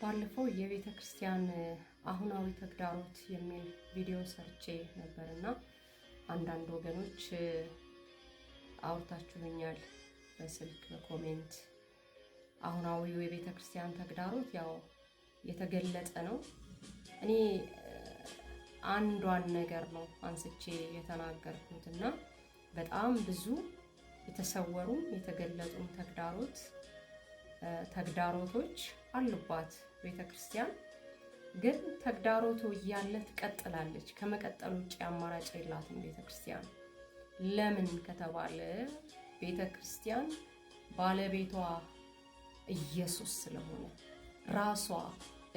ባለፈው የቤተ ክርስቲያን አሁናዊ ተግዳሮት የሚል ቪዲዮ ሰርቼ ነበርና አንዳንድ ወገኖች አውርታችሁኛል በስልክ በኮሜንት። አሁናዊው የቤተ ክርስቲያን ተግዳሮት ያው የተገለጠ ነው። እኔ አንዷን ነገር ነው አንስቼ የተናገርኩትና በጣም ብዙ የተሰወሩም የተገለጡም ተግዳሮቶች አሉባት ቤተክርስቲያን። ግን ተግዳሮቱ እያለ ትቀጥላለች። ከመቀጠል ውጭ አማራጭ የላትም ቤተክርስቲያን። ለምን ከተባለ ቤተክርስቲያን ባለቤቷ ኢየሱስ ስለሆነ፣ ራሷ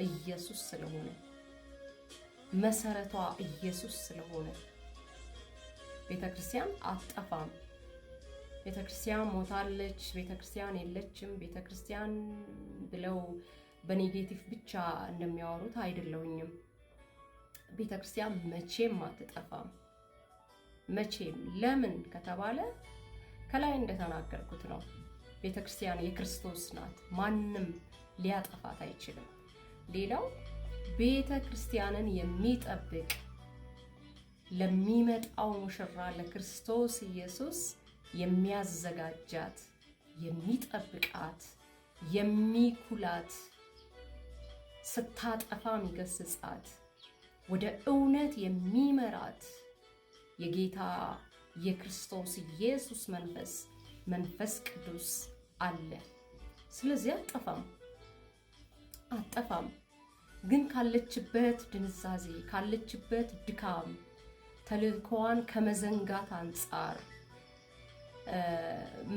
ኢየሱስ ስለሆነ፣ መሰረቷ ኢየሱስ ስለሆነ ቤተክርስቲያን አትጠፋም። ቤተክርስቲያን ሞታለች፣ ቤተክርስቲያን የለችም፣ ቤተክርስቲያን ብለው በኔጌቲቭ ብቻ እንደሚያወሩት አይደለሁኝም። ቤተክርስቲያን መቼም አትጠፋም፣ መቼም። ለምን ከተባለ ከላይ እንደተናገርኩት ነው። ቤተክርስቲያን የክርስቶስ ናት፣ ማንም ሊያጠፋት አይችልም። ሌላው ቤተክርስቲያንን የሚጠብቅ ለሚመጣው ሙሽራ ለክርስቶስ ኢየሱስ የሚያዘጋጃት፣ የሚጠብቃት፣ የሚኩላት፣ ስታጠፋ የሚገስጻት፣ ወደ እውነት የሚመራት የጌታ የክርስቶስ ኢየሱስ መንፈስ ቅዱስ አለ። ስለዚህ አጠፋም። ግን ካለችበት ድንዛዜ፣ ካለችበት ድካም፣ ተልእኮዋን ከመዘንጋት አንጻር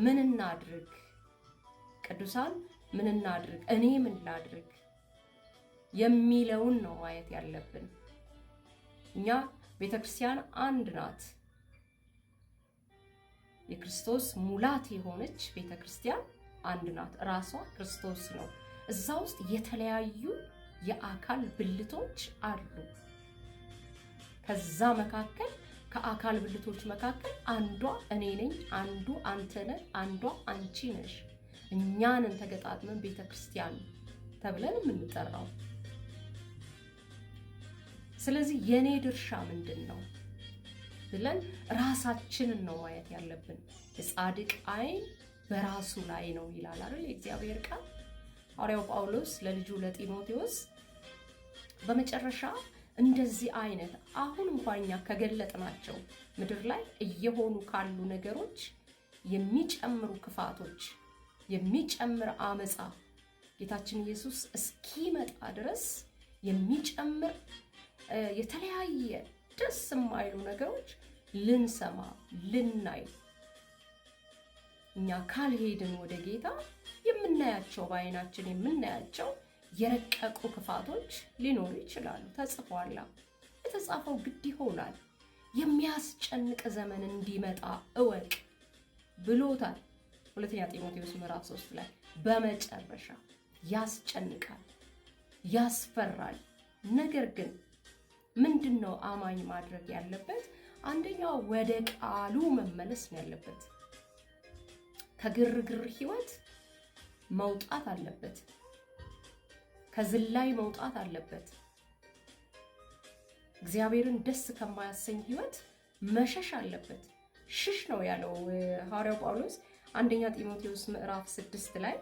ምን እናድርግ? ቅዱሳን ምን እናድርግ? እኔ ምን ላድርግ የሚለውን ነው ማየት ያለብን። እኛ ቤተክርስቲያን አንድ ናት። የክርስቶስ ሙላት የሆነች ቤተክርስቲያን አንድ ናት። ራሷ ክርስቶስ ነው። እዛ ውስጥ የተለያዩ የአካል ብልቶች አሉ። ከዛ መካከል ከአካል ብልቶች መካከል አንዷ እኔ ነኝ፣ አንዱ አንተ ነህ፣ አንዷ አንቺ ነሽ። እኛንን ተገጣጥመን ቤተክርስቲያን ተብለን የምንጠራው። ስለዚህ የኔ ድርሻ ምንድን ነው ብለን ራሳችንን ነው ማየት ያለብን። የጻድቅ ዓይን በራሱ ላይ ነው ይላል አይደል የእግዚአብሔር ቃል። ሐዋርያው ጳውሎስ ለልጁ ለጢሞቴዎስ በመጨረሻ እንደዚህ አይነት አሁን እንኳን እኛ ከገለጥናቸው ምድር ላይ እየሆኑ ካሉ ነገሮች የሚጨምሩ ክፋቶች፣ የሚጨምር አመፃ ጌታችን ኢየሱስ እስኪመጣ ድረስ የሚጨምር የተለያየ ደስ የማይሉ ነገሮች ልንሰማ ልናይ፣ እኛ ካልሄድን ወደ ጌታ የምናያቸው በዓይናችን የምናያቸው የረቀቁ ክፋቶች ሊኖሩ ይችላሉ። ተጽፏል። የተጻፈው ግድ ይሆናል። የሚያስጨንቅ ዘመን እንዲመጣ እወቅ ብሎታል። ሁለተኛ ጢሞቴዎስ ምዕራፍ 3 ላይ በመጨረሻ ያስጨንቃል፣ ያስፈራል። ነገር ግን ምንድነው አማኝ ማድረግ ያለበት? አንደኛው ወደ ቃሉ መመለስ ነው ያለበት። ከግርግር ህይወት መውጣት አለበት። ከዝላይ መውጣት አለበት። እግዚአብሔርን ደስ ከማያሰኝ ህይወት መሸሽ አለበት። ሽሽ ነው ያለው ሐዋርያው ጳውሎስ አንደኛ ጢሞቴዎስ ምዕራፍ 6 ላይ።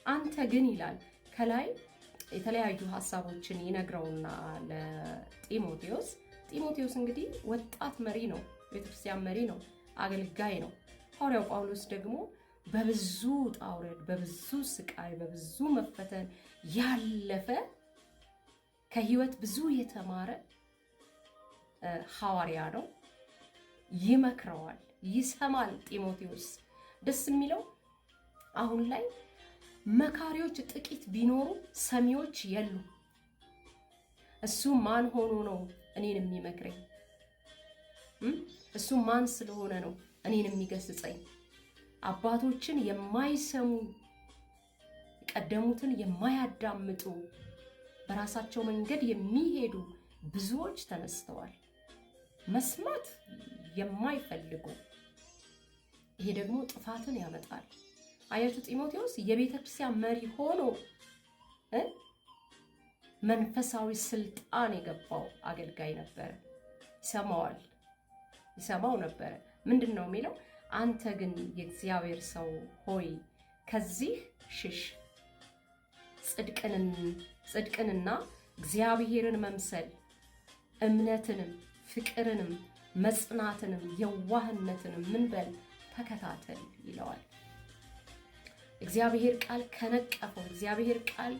አንተ ግን ይላል ከላይ የተለያዩ ሐሳቦችን ይነግረውና ለጢሞቴዎስ። ጢሞቴዎስ እንግዲህ ወጣት መሪ ነው፣ ቤተክርስቲያን መሪ ነው፣ አገልጋይ ነው። ሐዋርያው ጳውሎስ ደግሞ በብዙ ጣውረድ፣ በብዙ ስቃይ፣ በብዙ መፈተን ያለፈ ከህይወት ብዙ የተማረ ሐዋርያ ነው። ይመክረዋል፣ ይሰማል። ጢሞቴዎስ ደስ የሚለው አሁን ላይ መካሪዎች ጥቂት ቢኖሩ ሰሚዎች የሉ። እሱ ማን ሆኖ ነው እኔን የሚመክረኝ? እሱ ማን ስለሆነ ነው እኔን የሚገስጸኝ? አባቶችን የማይሰሙ የቀደሙትን የማያዳምጡ በራሳቸው መንገድ የሚሄዱ ብዙዎች ተነስተዋል። መስማት የማይፈልጉ። ይሄ ደግሞ ጥፋትን ያመጣል። አያቱ ጢሞቴዎስ የቤተ ክርስቲያን መሪ ሆኖ መንፈሳዊ ስልጣን የገባው አገልጋይ ነበረ። ይሰማው ነበረ። ምንድን ነው የሚለው? አንተ ግን የእግዚአብሔር ሰው ሆይ ከዚህ ሽሽ፣ ጽድቅንና እግዚአብሔርን መምሰል፣ እምነትንም፣ ፍቅርንም፣ መጽናትንም፣ የዋህነትንም ምን በል ተከታተል ይለዋል። እግዚአብሔር ቃል ከነቀፈው፣ እግዚአብሔር ቃል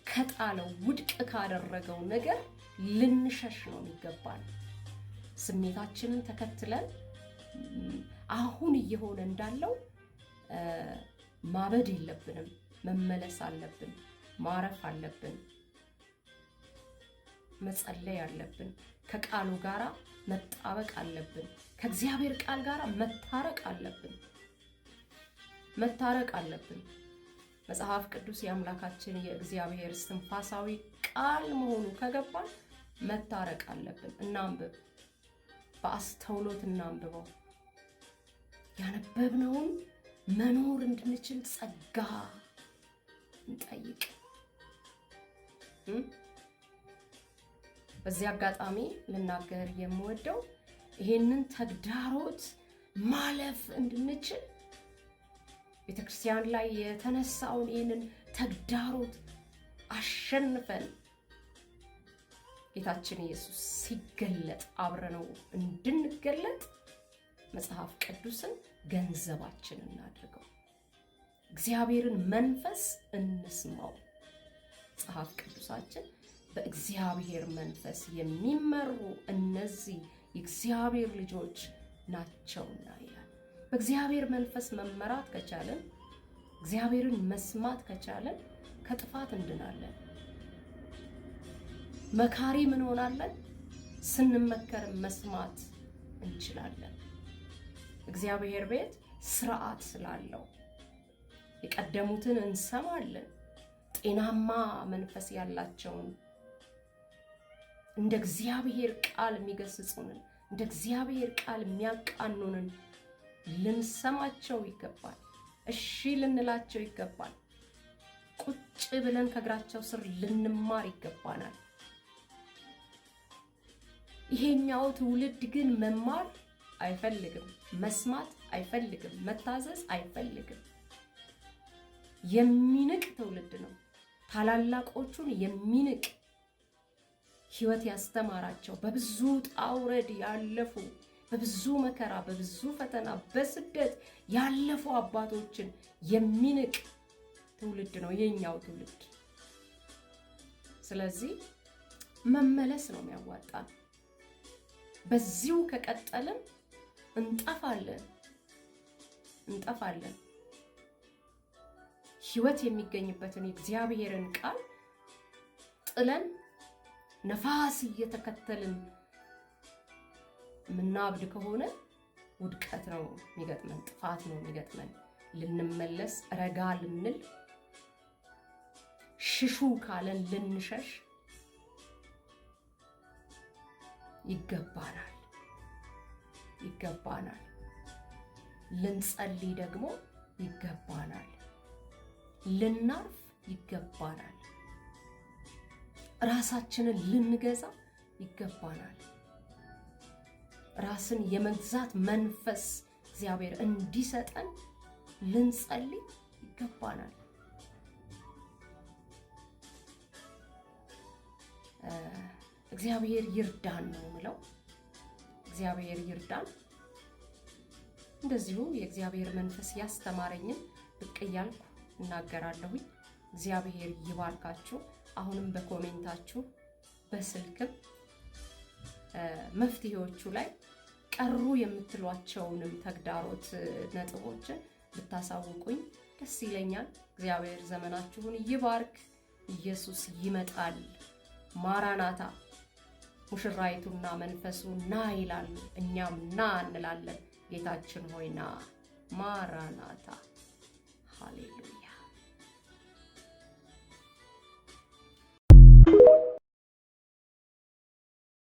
ከጣለው፣ ውድቅ ካደረገው ነገር ልንሸሽ ነው የሚገባል። ስሜታችንን ተከትለን አሁን እየሆነ እንዳለው ማበድ የለብንም። መመለስ አለብን። ማረፍ አለብን። መጸለይ አለብን። ከቃሉ ጋራ መጣበቅ አለብን። ከእግዚአብሔር ቃል ጋራ መታረቅ አለብን። መጽሐፍ ቅዱስ የአምላካችን የእግዚአብሔር እስትንፋሳዊ ቃል መሆኑ ከገባን መታረቅ አለብን። እናንብብ፣ በአስተውሎት እናንብበው። ያነበብነውን መኖር እንድንችል ጸጋ እንጠይቅ። በዚህ አጋጣሚ ልናገር የምወደው ይሄንን ተግዳሮት ማለፍ እንድንችል ቤተክርስቲያን ላይ የተነሳውን ይህንን ተግዳሮት አሸንፈን ጌታችን ኢየሱስ ሲገለጥ አብረነው እንድንገለጥ መጽሐፍ ቅዱስን ገንዘባችን እናድርገው። እግዚአብሔርን መንፈስ እንስማው። መጽሐፍ ቅዱሳችን በእግዚአብሔር መንፈስ የሚመሩ እነዚህ የእግዚአብሔር ልጆች ናቸውና ይላል። በእግዚአብሔር መንፈስ መመራት ከቻለን፣ እግዚአብሔርን መስማት ከቻለን ከጥፋት እንድናለን። መካሪ ምን ሆናለን? ስንመከር መስማት እንችላለን። እግዚአብሔር ቤት ስርዓት ስላለው የቀደሙትን እንሰማለን። ጤናማ መንፈስ ያላቸውን እንደ እግዚአብሔር ቃል የሚገስጹንን፣ እንደ እግዚአብሔር ቃል የሚያቃኑንን ልንሰማቸው ይገባል። እሺ ልንላቸው ይገባል። ቁጭ ብለን ከእግራቸው ስር ልንማር ይገባናል። ይሄኛው ትውልድ ግን መማር አይፈልግም፣ መስማት አይፈልግም፣ መታዘዝ አይፈልግም። የሚንቅ ትውልድ ነው። ታላላቆቹን የሚንቅ ሕይወት ያስተማራቸው በብዙ ጣውረድ ያለፉ፣ በብዙ መከራ፣ በብዙ ፈተና፣ በስደት ያለፉ አባቶችን የሚንቅ ትውልድ ነው የኛው ትውልድ። ስለዚህ መመለስ ነው የሚያዋጣን። በዚሁ ከቀጠልን እንጠፋለን። ሕይወት የሚገኝበትን የእግዚአብሔርን ቃል ጥለን ነፋስ እየተከተልን ምናብድ ከሆነ ውድቀት ነው የሚገጥመን፣ ጥፋት ነው የሚገጥመን። ልንመለስ፣ ረጋ ልንል፣ ሽሹ ካለን ልንሸሽ ይገባናል። ልንጸልይ ደግሞ ይገባናል። ልናርፍ ይገባናል። ራሳችንን ልንገዛ ይገባናል። ራስን የመግዛት መንፈስ እግዚአብሔር እንዲሰጠን ልንጸልይ ይገባናል። እግዚአብሔር ይርዳን ነው የምለው። እግዚአብሔር ይርዳን። እንደዚሁ የእግዚአብሔር መንፈስ ያስተማረኝን ብቅ እያልኩ እናገራለሁኝ። እግዚአብሔር ይባርካችሁ። አሁንም በኮሜንታችሁ በስልክም መፍትሄዎቹ ላይ ቀሩ የምትሏቸውንም ተግዳሮት ነጥቦችን ብታሳውቁኝ ደስ ይለኛል። እግዚአብሔር ዘመናችሁን ይባርክ። ኢየሱስ ይመጣል። ማራናታ። ሙሽራይቱና መንፈሱ ና ይላሉ፣ እኛም ና እንላለን። ጌታችን ሆይ ና። ማራናታ። ሃሌሉያ።